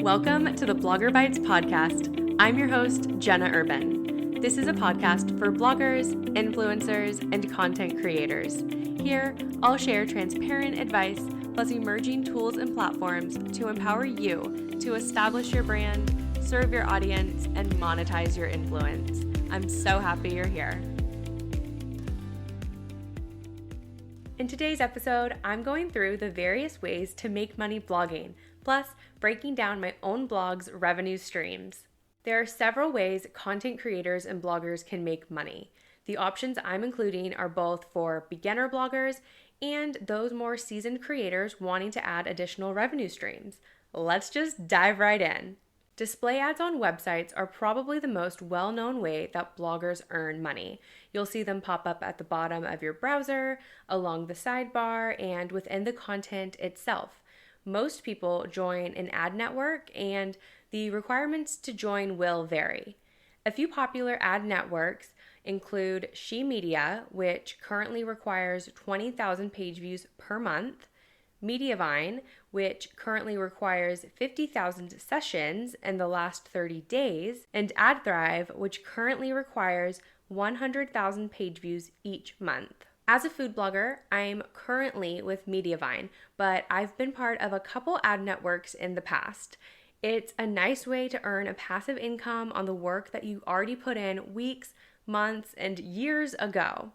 Welcome to the Bloggerbytes podcast. I'm your host, Jenna Urben. This is a podcast for bloggers, influencers, and content creators. Here, I'll share transparent advice plus emerging tools and platforms to empower you to establish your brand, serve your audience, and monetize your influence. I'm so happy you're here. In today's episode, I'm going through the various ways to make money blogging, plus breaking down my own blog's revenue streams. There are several ways content creators and bloggers can make money. The options I'm including are both for beginner bloggers and those more seasoned creators wanting to add additional revenue streams. Let's just dive right in. Display ads on websites are probably the most well-known way that bloggers earn money. You'll see them pop up at the bottom of your browser, along the sidebar, and within the content itself. Most people join an ad network, and the requirements to join will vary. A few popular ad networks include She Media, which currently requires 20,000 page views per month, Mediavine, which currently requires 50,000 sessions in the last 30 days, and AdThrive, which currently requires 100,000 page views each month. As a food blogger, I'm currently with Mediavine, but I've been part of a couple ad networks in the past. It's a nice way to earn a passive income on the work that you already put in weeks, months, and years ago.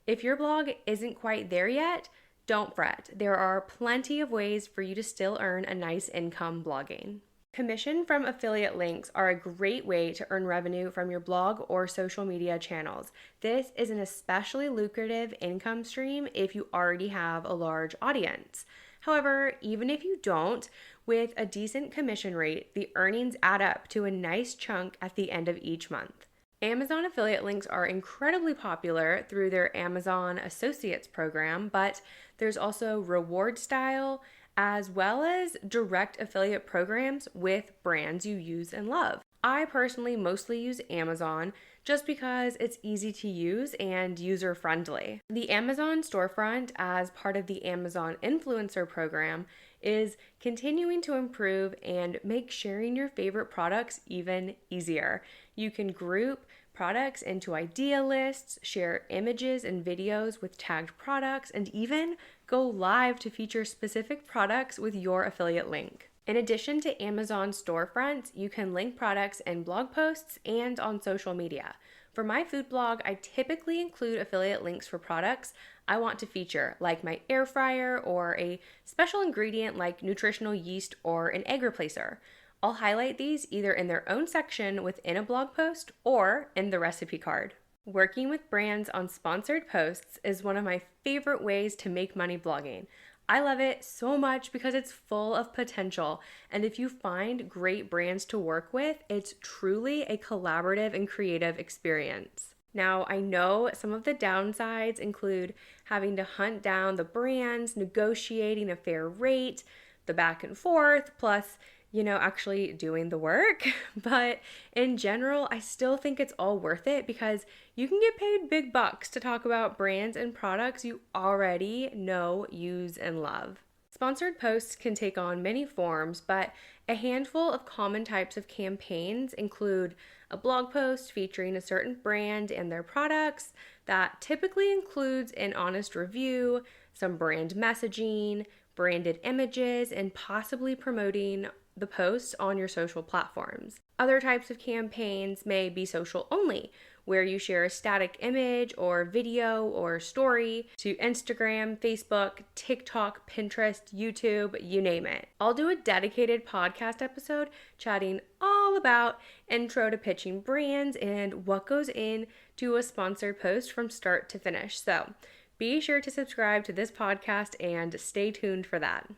If your blog isn't quite there yet, don't fret. There are plenty of ways for you to still earn a nice income blogging. Commission from affiliate links are a great way to earn revenue from your blog or social media channels. This is an especially lucrative income stream if you already have a large audience. However, even if you don't, with a decent commission rate, the earnings add up to a nice chunk at the end of each month. Amazon affiliate links are incredibly popular through their Amazon Associates program, but there's also reward style as well as direct affiliate programs with brands you use and love. I personally mostly use Amazon just because it's easy to use and user-friendly. The Amazon storefront, as part of the Amazon Influencer program, is continuing to improve and make sharing your favorite products even easier. You can group products into idea lists, share images and videos with tagged products, and even go live to feature specific products with your affiliate link. In addition to Amazon storefronts, you can link products in blog posts and on social media. For my food blog, I typically include affiliate links for products I want to feature, like my air fryer or a special ingredient like nutritional yeast or an egg replacer. I'll highlight these either in their own section within a blog post or in the recipe card. Working with brands on sponsored posts is one of my favorite ways to make money blogging. I love it so much because it's full of potential, and if you find great brands to work with, it's truly a collaborative and creative experience. Now, I know some of the downsides include having to hunt down the brands, negotiating a fair rate, the back and forth, plus actually doing the work. But in general, I still think it's all worth it because you can get paid big bucks to talk about brands and products you already know, use, and love. Sponsored posts can take on many forms, but a handful of common types of campaigns include a blog post featuring a certain brand and their products that typically includes an honest review, some brand messaging, branded images, and possibly promoting the posts on your social platforms. Other types of campaigns may be social only, where you share a static image or video or story to Instagram, Facebook, TikTok, Pinterest, YouTube, you name it. I'll do a dedicated podcast episode chatting all about intro to pitching brands and what goes into a sponsored post from start to finish. So be sure to subscribe to this podcast and stay tuned for that.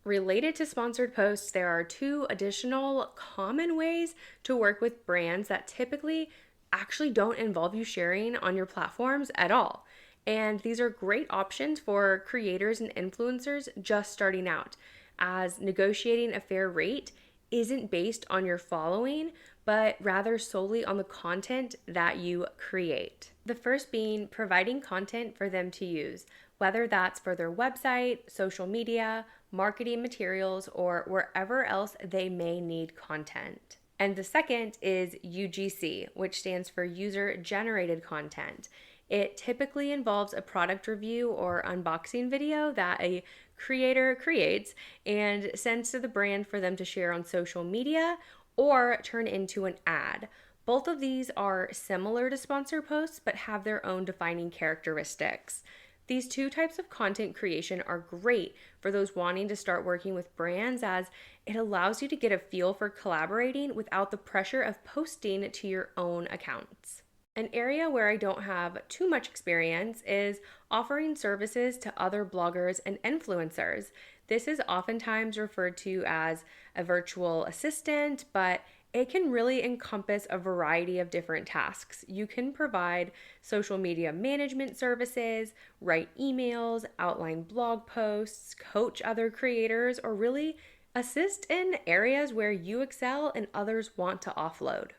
Related to sponsored posts, there are two additional common ways to work with brands that typically actually don't involve you sharing on your platforms at all. And these are great options for creators and influencers just starting out, as negotiating a fair rate isn't based on your following, but rather solely on the content that you create. The first being providing content for them to use, whether that's for their website, social media, marketing materials, or wherever else they may need content. And the second is UGC, which stands for user generated content. It typically involves a product review or unboxing video that a creator creates and sends to the brand for them to share on social media or turn into an ad. Both of these are similar to sponsor posts but have their own defining characteristics. These two types of content creation are great for those wanting to start working with brands, as it allows you to get a feel for collaborating without the pressure of posting to your own accounts. An area where I don't have too much experience is offering services to other bloggers and influencers. This is oftentimes referred to as a virtual assistant, but it can really encompass a variety of different tasks. You can provide social media management services, write emails, outline blog posts, coach other creators, or really assist in areas where you excel and others want to offload.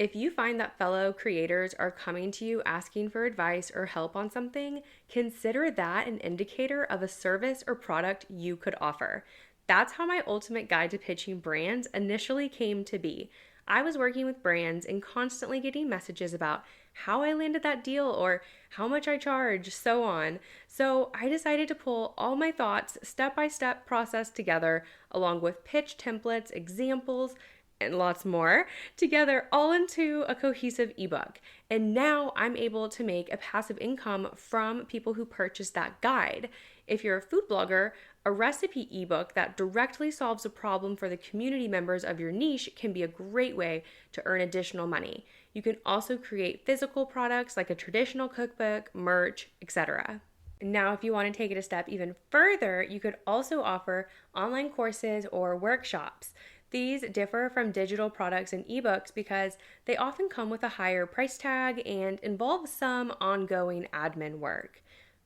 If you find that fellow creators are coming to you asking for advice or help on something, consider that an indicator of a service or product you could offer. That's how my ultimate guide to pitching brands initially came to be. I was working with brands and constantly getting messages about how I landed that deal or how much I charge, so on. So I decided to pull all my thoughts, step-by-step process together, along with pitch templates, examples, and lots more, together all into a cohesive ebook. And now I'm able to make a passive income from people who purchase that guide. If you're a food blogger, a recipe ebook that directly solves a problem for the community members of your niche can be a great way to earn additional money. You can also create physical products like a traditional cookbook, merch, etc. Now, if you want to take it a step even further, you could also offer online courses or workshops. These differ from digital products and ebooks because they often come with a higher price tag and involve some ongoing admin work.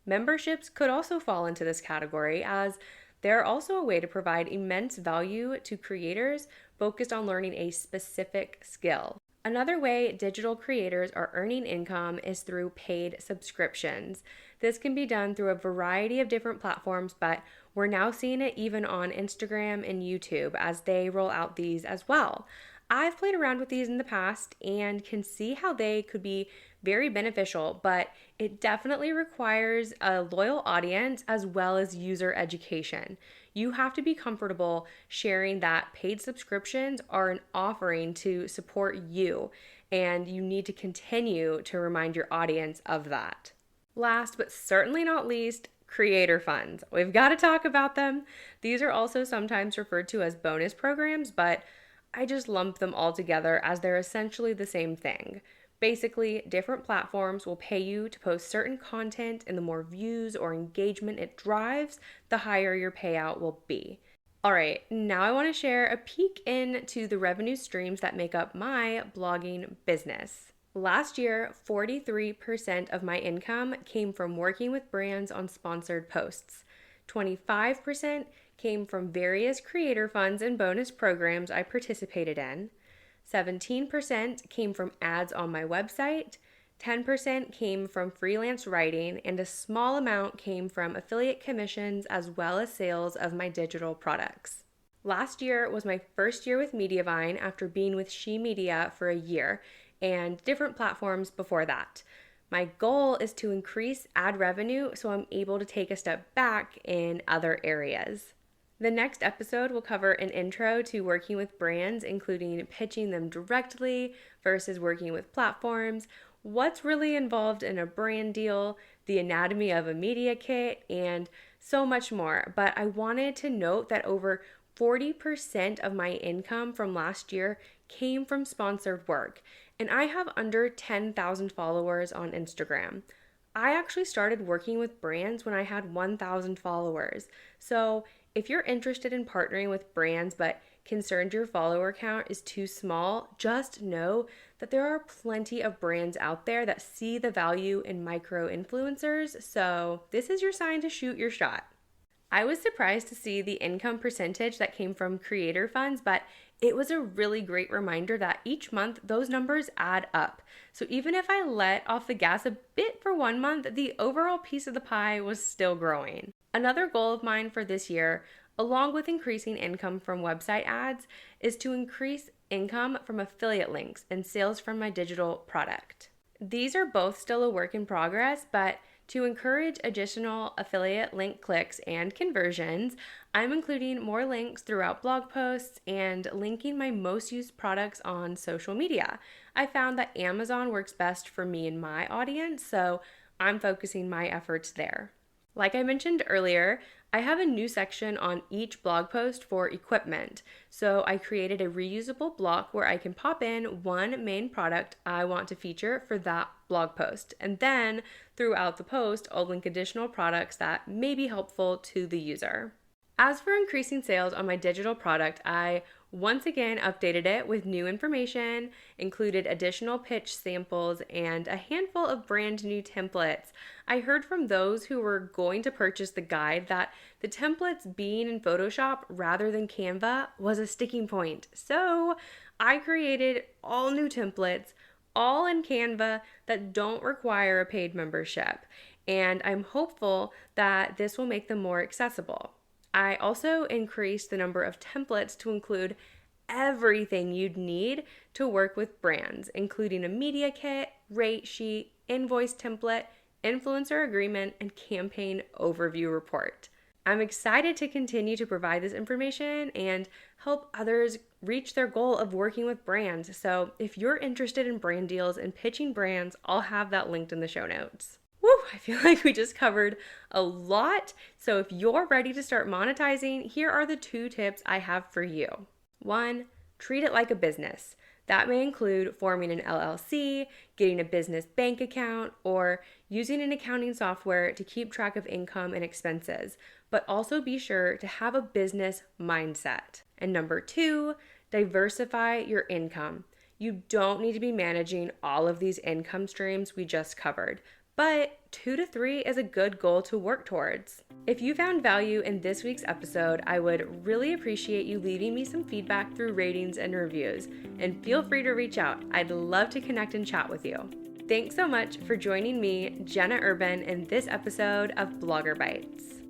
Memberships could also fall into this category, as they're also a way to provide immense value to creators focused on learning a specific skill. Another way digital creators are earning income is through paid subscriptions. This can be done through a variety of different platforms, but we're now seeing it even on Instagram and YouTube as they roll out these as well. I've played around with these in the past and can see how they could be very beneficial, but it definitely requires a loyal audience as well as user education. You have to be comfortable sharing that paid subscriptions are an offering to support you, and you need to continue to remind your audience of that. Last but certainly not least, creator funds. We've got to talk about them. These are also sometimes referred to as bonus programs, but I just lump them all together as they're essentially the same thing. Basically, different platforms will pay you to post certain content, and the more views or engagement it drives, the higher your payout will be. All right, now I want to share a peek into the revenue streams that make up my blogging business. Last year, 43% of my income came from working with brands on sponsored posts. 25% came from various creator funds and bonus programs I participated in. 17% came from ads on my website, 10% came from freelance writing, and a small amount came from affiliate commissions as well as sales of my digital products. Last year was my first year with Mediavine after being with She Media for a year and different platforms before that. My goal is to increase ad revenue so I'm able to take a step back in other areas. The next episode will cover an intro to working with brands, including pitching them directly versus working with platforms, what's really involved in a brand deal, the anatomy of a media kit, and so much more. But I wanted to note that over 40% of my income from last year came from sponsored work, and I have under 10,000 followers on Instagram. I actually started working with brands when I had 1,000 followers. So if you're interested in partnering with brands but concerned your follower count is too small, just know that there are plenty of brands out there that see the value in micro influencers, so this is your sign to shoot your shot. I was surprised to see the income percentage that came from creator funds, but it was a really great reminder that each month those numbers add up. So even if I let off the gas a bit for one month, the overall piece of the pie was still growing. Another goal of mine for this year, along with increasing income from website ads, is to increase income from affiliate links and sales from my digital product. These are both still a work in progress, but to encourage additional affiliate link clicks and conversions, I'm including more links throughout blog posts and linking my most used products on social media. I found that Amazon works best for me and my audience, so I'm focusing my efforts there. Like I mentioned earlier, I have a new section on each blog post for equipment. So I created a reusable block where I can pop in one main product I want to feature for that blog post. And then throughout the post, I'll link additional products that may be helpful to the user. As for increasing sales on my digital product, I once again updated it with new information, included additional pitch samples, and a handful of brand new templates. I heard from those who were going to purchase the guide that the templates being in Photoshop rather than Canva was a sticking point. So I created all new templates, all in Canva, that don't require a paid membership. And I'm hopeful that this will make them more accessible. I also increased the number of templates to include everything you'd need to work with brands, including a media kit, rate sheet, invoice template, influencer agreement, and campaign overview report. I'm excited to continue to provide this information and help others reach their goal of working with brands. So if you're interested in brand deals and pitching brands, I'll have that linked in the show notes. Woo, I feel like we just covered a lot. So if you're ready to start monetizing, here are the 2 tips I have for you. 1, treat it like a business. That may include forming an LLC, getting a business bank account, or using an accounting software to keep track of income and expenses. But also be sure to have a business mindset. And number 2, diversify your income. You don't need to be managing all of these income streams we just covered, but 2 to 3 is a good goal to work towards. If you found value in this week's episode, I would really appreciate you leaving me some feedback through ratings and reviews, and feel free to reach out. I'd love to connect and chat with you. Thanks so much for joining me, Jenna Urben, in this episode of Bloggerbytes.